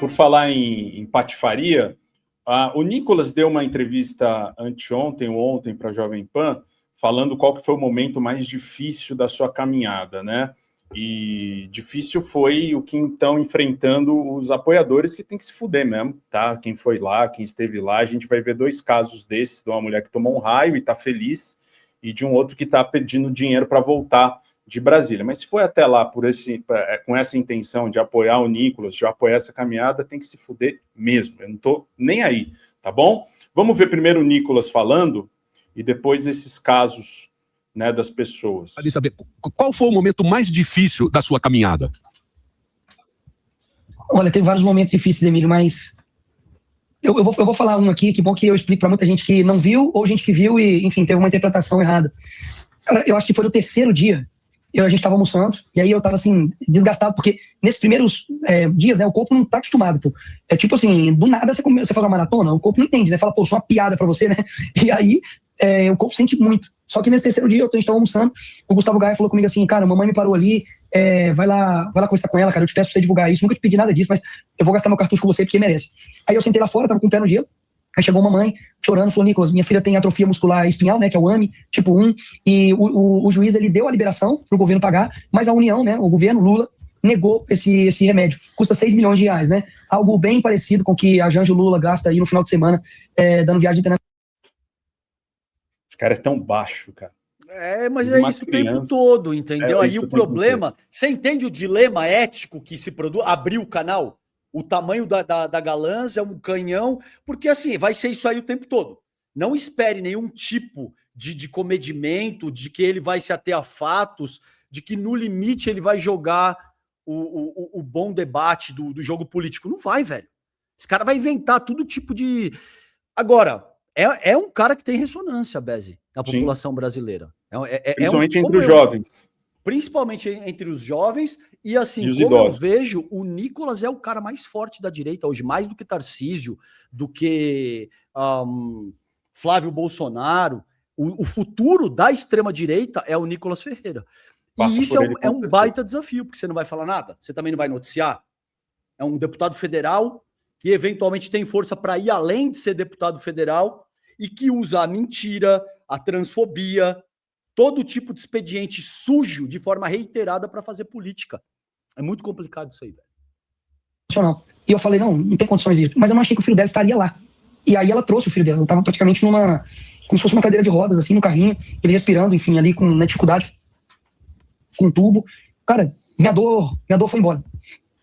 Por falar em patifaria, o Nicolas deu uma entrevista anteontem ou ontem para a Jovem Pan, falando qual que foi o momento mais difícil da sua caminhada, né? E difícil foi o que então enfrentando os apoiadores que tem que se fuder mesmo, tá? Quem foi lá, quem esteve lá, a gente vai ver 2 casos desses, de uma mulher que tomou um raio e tá feliz, e de um outro que tá pedindo dinheiro para voltar de Brasília. Mas se foi até lá com essa intenção de apoiar o Nicolas, de apoiar essa caminhada, tem que se fuder mesmo. Eu não tô nem aí, tá bom? Vamos ver primeiro o Nicolas falando e depois esses casos, né, das pessoas. Queria saber, qual foi o momento mais difícil da sua caminhada? Olha, tem vários momentos difíceis, Emílio, mas eu vou falar um aqui, que bom que eu explico para muita gente que não viu, ou gente que viu e, enfim, teve uma interpretação errada. Cara, eu acho que foi no 3º dia, a gente tava almoçando, e aí eu tava, assim, desgastado, porque nesses primeiros dias, né, o corpo não tá acostumado, pô. É tipo assim, do nada você faz uma maratona, o corpo não entende, né? Fala, pô, sou uma piada pra você, né? E aí o corpo sente muito. Só que nesse 3º dia, a gente tava almoçando, o Gustavo Gaia falou comigo assim, cara, a mamãe me parou ali, vai lá conversar com ela, cara, eu te peço pra você divulgar isso, nunca te pedi nada disso, mas eu vou gastar meu cartucho com você porque merece. Aí eu sentei lá fora, tava com o pé no gelo, aí chegou uma mãe chorando, falou, Nicolas, minha filha tem atrofia muscular espinhal, né, que é o AMI, tipo 1, e o juiz, ele deu a liberação pro governo pagar, mas a União, né, o governo, Lula, negou esse remédio. Custa 6 milhões de reais, né? Algo bem parecido com o que a Janja Lula gasta aí no final de semana, dando viagem internacional. Esse cara é tão baixo, cara. Mas é isso o tempo todo, entendeu? Aí o problema... Você entende o dilema ético que se produz? Abrir o canal? O tamanho da Galãs é um canhão, porque assim, vai ser isso aí o tempo todo. Não espere nenhum tipo de comedimento, de que ele vai se ater a fatos, de que no limite ele vai jogar o bom debate do jogo político. Não vai, velho. Esse cara vai inventar todo tipo de... Agora, é um cara que tem ressonância, Beze, na população brasileira. Principalmente entre os jovens. Principalmente entre os jovens, e assim, e como idosos. eu vejo, o Nicolas é o cara mais forte da direita hoje, mais do que Tarcísio, do que Flávio Bolsonaro. O futuro da extrema-direita é o Nicolas Ferreira. E isso é um baita desafio, porque você não vai falar nada, você também não vai noticiar. É um deputado federal que eventualmente tem força para ir além de ser deputado federal e que usa a mentira, a transfobia, todo tipo de expediente sujo de forma reiterada para fazer política. É muito complicado isso aí, velho. E eu falei, não tem condições disso. Mas eu não achei que o filho dela estaria lá. E aí ela trouxe o filho dela. Ela estava praticamente como se fosse uma cadeira de rodas, assim, no carrinho. Ele respirando, enfim, ali com dificuldade, com um tubo. Cara, minha dor foi embora.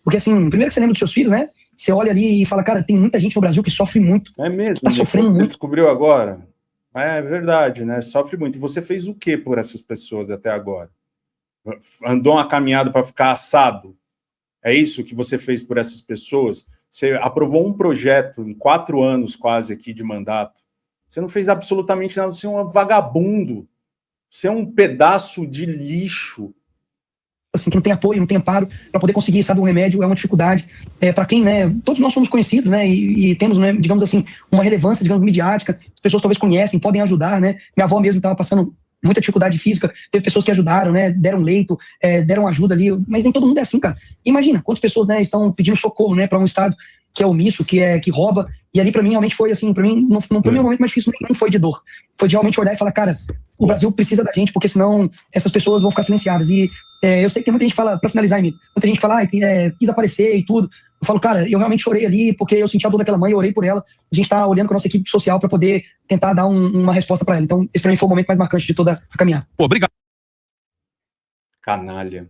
Porque assim, primeiro que você lembra dos seus filhos, né? Você olha ali e fala, cara, tem muita gente no Brasil que sofre muito. É mesmo? Tá sofrendo muito. Você descobriu agora? É verdade, né? Sofre muito. E você fez o que por essas pessoas até agora? Andou uma caminhada para ficar assado? É isso que você fez por essas pessoas? Você aprovou um projeto em 4 anos quase aqui de mandato. Você não fez absolutamente nada. Você é um vagabundo. Você é um pedaço de lixo. Assim, que não tem apoio, não tem amparo para poder conseguir, sabe, um remédio é uma dificuldade. Para quem, né, todos nós somos conhecidos, né, e temos, né, digamos assim, uma relevância, digamos, midiática, as pessoas talvez conhecem, podem ajudar, né, minha avó mesmo estava passando muita dificuldade física, teve pessoas que ajudaram, né, deram leito, deram ajuda ali, mas nem todo mundo é assim, cara. Imagina, quantas pessoas, né, estão pedindo socorro, né, para um Estado que é omisso, que rouba, e ali para mim realmente foi assim, para mim não foi o momento mais difícil, não foi de dor, foi de realmente olhar e falar, cara, o Brasil precisa da gente, porque senão essas pessoas vão ficar silenciadas. E eu sei que tem muita gente que fala, pra finalizar, Emílio, muita gente que fala, quis aparecer e tudo. Eu falo, cara, eu realmente chorei ali, porque eu senti a dor daquela mãe, eu orei por ela. A gente tá olhando com a nossa equipe social pra poder tentar dar uma resposta pra ela. Então, esse pra mim foi o momento mais marcante de toda a caminhada. Pô, obrigado. Canalha.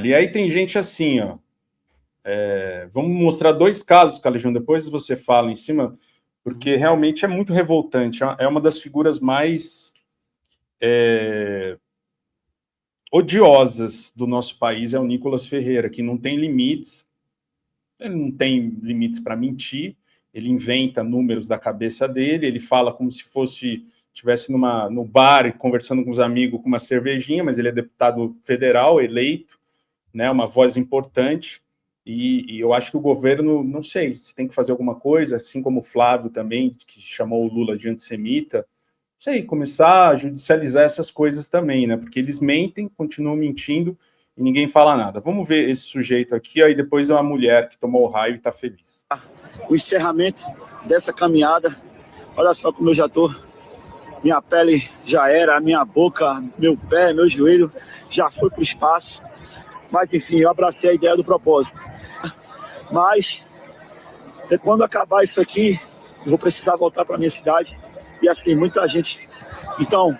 E aí tem gente assim, ó. Vamos mostrar 2 casos, Calejão, depois você fala em cima, porque realmente é muito revoltante. É uma das figuras mais odiosas do nosso país, é o Nicolas Ferreira, que não tem limites. Ele não tem limites para mentir, ele inventa números da cabeça dele, ele fala como se estivesse no bar conversando com os amigos com uma cervejinha, mas ele é deputado federal, eleito, né, uma voz importante, e eu acho que o governo, não sei, se tem que fazer alguma coisa, assim como o Flávio também, que chamou o Lula de antissemita, não sei, começar a judicializar essas coisas também, né, porque eles mentem, continuam mentindo, e ninguém fala nada. Vamos ver esse sujeito aqui, aí depois é uma mulher que tomou o raio e está feliz. O encerramento dessa caminhada, olha só como eu já estou. Minha pele já era, a minha boca, meu pé, meu joelho já foi para o espaço. Mas, enfim, eu abracei a ideia do propósito. Mas, quando acabar isso aqui, eu vou precisar voltar para minha cidade. E, assim, muita gente. Então,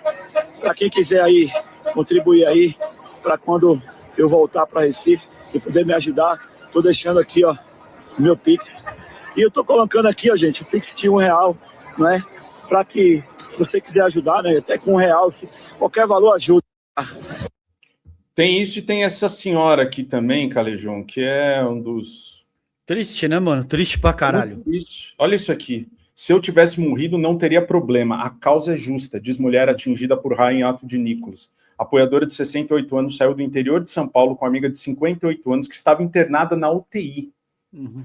para quem quiser aí, contribuir aí, para quando eu voltar para Recife e poder me ajudar, estou deixando aqui, ó, o meu Pix. E eu estou colocando aqui, ó, gente, o Pix de R$1, não é? Para que, se você quiser ajudar, né, até com R$1, se qualquer valor ajuda. Tem isso e tem essa senhora aqui também, Calejão, que é um dos... Triste, né, mano? Triste pra caralho. Olha isso aqui. Se eu tivesse morrido, não teria problema. A causa é justa, diz mulher atingida por raio em ato de Nicolas. Apoiadora de 68 anos saiu do interior de São Paulo com uma amiga de 58 anos que estava internada na UTI. Uhum.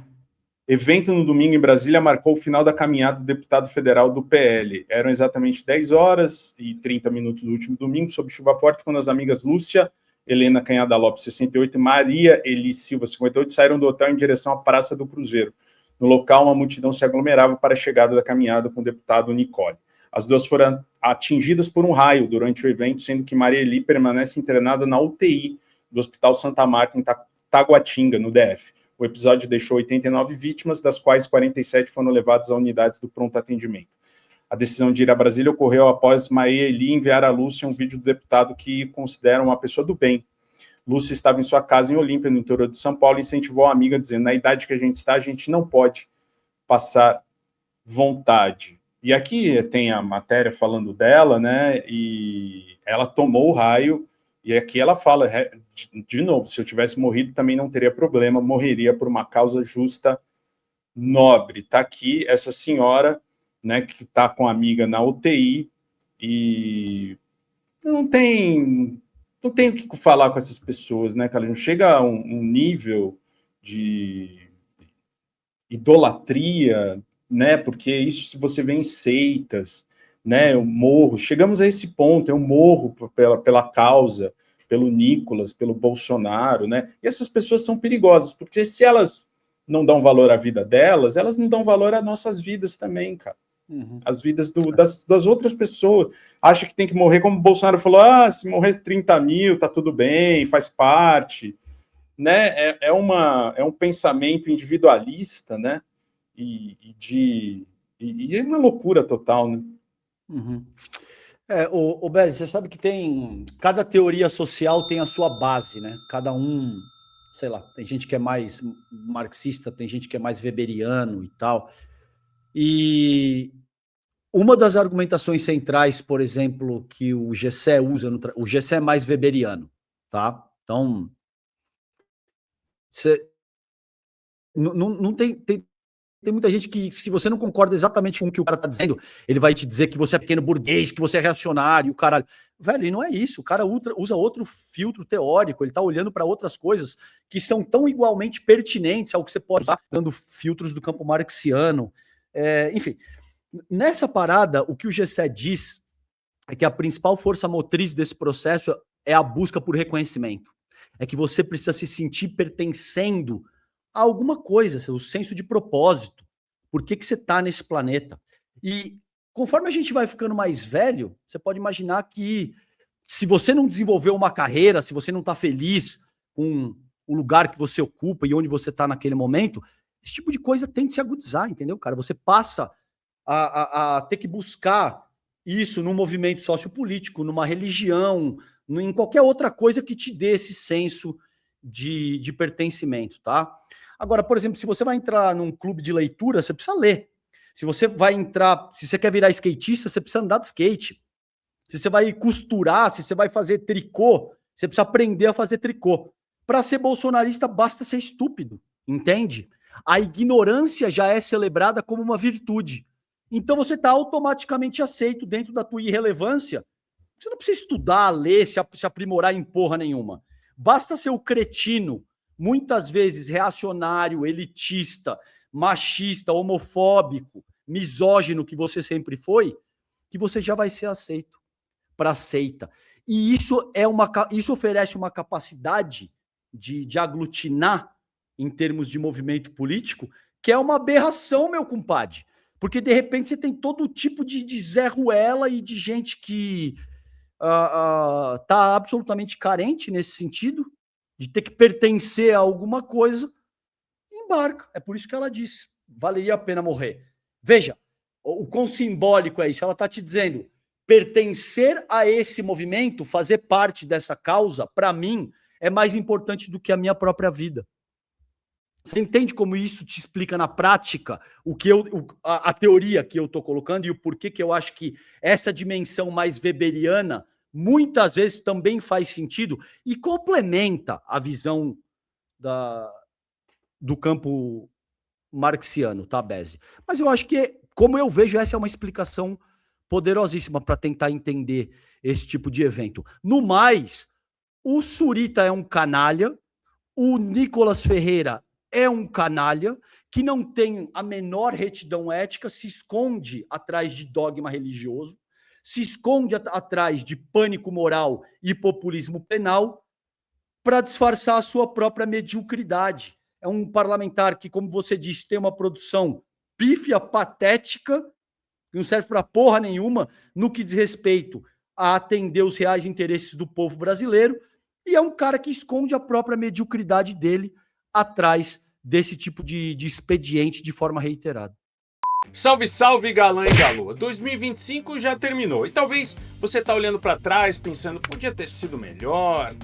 Evento no domingo em Brasília marcou o final da caminhada do deputado federal do PL. Eram exatamente 10 horas e 30 minutos do último domingo, sob chuva forte, quando as amigas Lúcia Helena Canhada Lopes, 68, e Maria Eli Silva, 58, saíram do hotel em direção à Praça do Cruzeiro. No local, uma multidão se aglomerava para a chegada da caminhada com o deputado Nicole. As duas foram atingidas por um raio durante o evento, sendo que Maria Eli permanece internada na UTI do Hospital Santa Marta, em Taguatinga, no DF. O episódio deixou 89 vítimas, das quais 47 foram levadas a unidades do pronto atendimento. A decisão de ir a Brasília ocorreu após Maria Eli enviar a Lúcia um vídeo do deputado que considera uma pessoa do bem. Lúcia estava em sua casa em Olímpia, no interior de São Paulo, e incentivou a amiga, dizendo: na idade que a gente está, a gente não pode passar vontade. E aqui tem a matéria falando dela, né, e ela tomou o raio, e aqui ela fala, de novo, se eu tivesse morrido também não teria problema, morreria por uma causa justa, nobre. Está aqui essa senhora, né, que está com a amiga na UTI, e não tem o que falar com essas pessoas, né, cara? Não chega a um nível de idolatria, né, porque isso, se você vê em seitas, né, eu morro, chegamos a esse ponto, eu morro pela causa, pelo Nicolas, pelo Bolsonaro, né, e essas pessoas são perigosas, porque se elas não dão valor à vida delas, elas não dão valor às nossas vidas também, cara. Uhum. As vidas das outras pessoas. Acha que tem que morrer, como o Bolsonaro falou, se morrer 30 mil, tá tudo bem, faz parte, né? É um pensamento individualista, né? E é uma loucura total, né? Uhum. O Bez, você sabe que cada teoria social tem a sua base, né? Cada um, sei lá, tem gente que é mais marxista, tem gente que é mais weberiano e tal. E uma das argumentações centrais, por exemplo, que o Gessé usa, o Gessé é mais weberiano, tá? Então, não tem muita gente que, se você não concorda exatamente com o que o cara tá dizendo, ele vai te dizer que você é pequeno burguês, que você é reacionário, caralho. Velho, e não é isso. O cara usa outro filtro teórico, ele tá olhando para outras coisas que são tão igualmente pertinentes ao que você pode usar, dando filtros do campo marxiano. Enfim, nessa parada, o que o Gessé diz é que a principal força motriz desse processo é a busca por reconhecimento. É que você precisa se sentir pertencendo a alguma coisa, o senso de propósito. Por que você está nesse planeta? E conforme a gente vai ficando mais velho, você pode imaginar que se você não desenvolveu uma carreira, se você não está feliz com o lugar que você ocupa e onde você está naquele momento, esse tipo de coisa tem de se agudizar, entendeu, cara? Você passa a ter que buscar isso num movimento sociopolítico, numa religião, em qualquer outra coisa que te dê esse senso de pertencimento, tá? Agora, por exemplo, se você vai entrar num clube de leitura, você precisa ler. Se você vai entrar, se você quer virar skatista, você precisa andar de skate. Se você vai costurar, se você vai fazer tricô, você precisa aprender a fazer tricô. Para ser bolsonarista, basta ser estúpido, entende? A ignorância já é celebrada como uma virtude. Então você está automaticamente aceito dentro da tua irrelevância. Você não precisa estudar, ler, se aprimorar em porra nenhuma. Basta ser o cretino, muitas vezes reacionário, elitista, machista, homofóbico, misógino que você sempre foi, que você já vai ser aceito para a seita. E isso oferece uma capacidade de aglutinar em termos de movimento político, que é uma aberração, meu compadre. Porque, de repente, você tem todo tipo de Zé Ruela e de gente que tá absolutamente carente nesse sentido, de ter que pertencer a alguma coisa, e embarca. É por isso que ela disse, valeria a pena morrer. Veja, o quão simbólico é isso. Ela está te dizendo, pertencer a esse movimento, fazer parte dessa causa, para mim, é mais importante do que a minha própria vida. Você entende como isso te explica na prática a teoria que eu estou colocando e o porquê que eu acho que essa dimensão mais weberiana muitas vezes também faz sentido e complementa a visão do campo marxiano, tá, Beze? Mas eu acho que, como eu vejo, essa é uma explicação poderosíssima para tentar entender esse tipo de evento. No mais, o Surita é um canalha, o Nicolas Ferreira é um canalha que não tem a menor retidão ética, se esconde atrás de dogma religioso, se esconde atrás de pânico moral e populismo penal para disfarçar a sua própria mediocridade. É um parlamentar que, como você disse, tem uma produção pífia, patética, que não serve para porra nenhuma no que diz respeito a atender os reais interesses do povo brasileiro, e é um cara que esconde a própria mediocridade dele atrás desse tipo de expediente de forma reiterada. Salve, salve, galã e galoa. 2025 já terminou e talvez você tá olhando para trás pensando, podia ter sido melhor,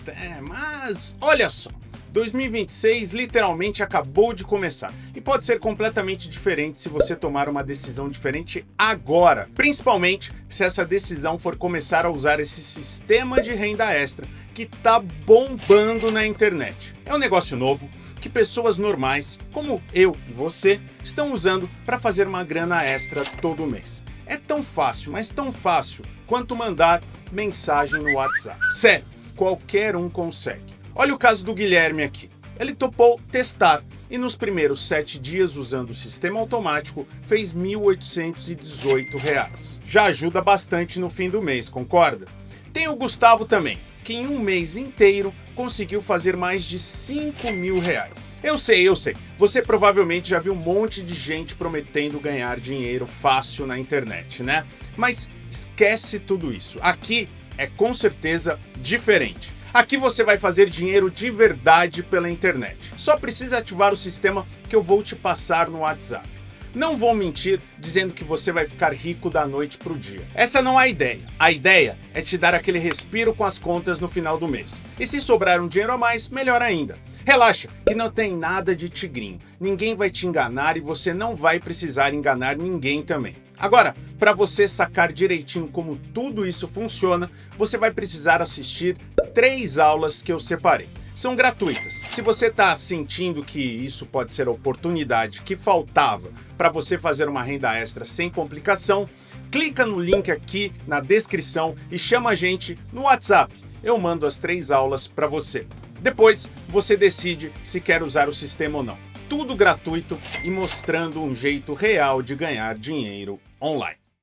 mas olha só. 2026 literalmente acabou de começar e pode ser completamente diferente se você tomar uma decisão diferente agora, principalmente se essa decisão for começar a usar esse sistema de renda extra que tá bombando na internet. É um negócio novo que pessoas normais, como eu e você, estão usando para fazer uma grana extra todo mês. É tão fácil, mas tão fácil quanto mandar mensagem no WhatsApp. Sério, qualquer um consegue. Olha o caso do Guilherme aqui. Ele topou testar e nos primeiros 7 dias usando o sistema automático fez R$ 1.818. Já ajuda bastante no fim do mês, concorda? Tem o Gustavo também, que em um mês inteiro conseguiu fazer mais de R$ 5.000. Eu sei, você provavelmente já viu um monte de gente prometendo ganhar dinheiro fácil na internet, né? Mas esquece tudo isso. Aqui é com certeza diferente. Aqui você vai fazer dinheiro de verdade pela internet. Só precisa ativar o sistema que eu vou te passar no WhatsApp. Não vou mentir dizendo que você vai ficar rico da noite pro dia. Essa não é a ideia. A ideia é te dar aquele respiro com as contas no final do mês. E se sobrar um dinheiro a mais, melhor ainda. Relaxa, que não tem nada de tigrinho. Ninguém vai te enganar e você não vai precisar enganar ninguém também. Agora, para você sacar direitinho como tudo isso funciona, você vai precisar assistir 3 aulas que eu separei. São gratuitas. Se você está sentindo que isso pode ser a oportunidade que faltava para você fazer uma renda extra sem complicação, clica no link aqui na descrição e chama a gente no WhatsApp. Eu mando as 3 aulas para você. Depois você decide se quer usar o sistema ou não. Tudo gratuito e mostrando um jeito real de ganhar dinheiro online.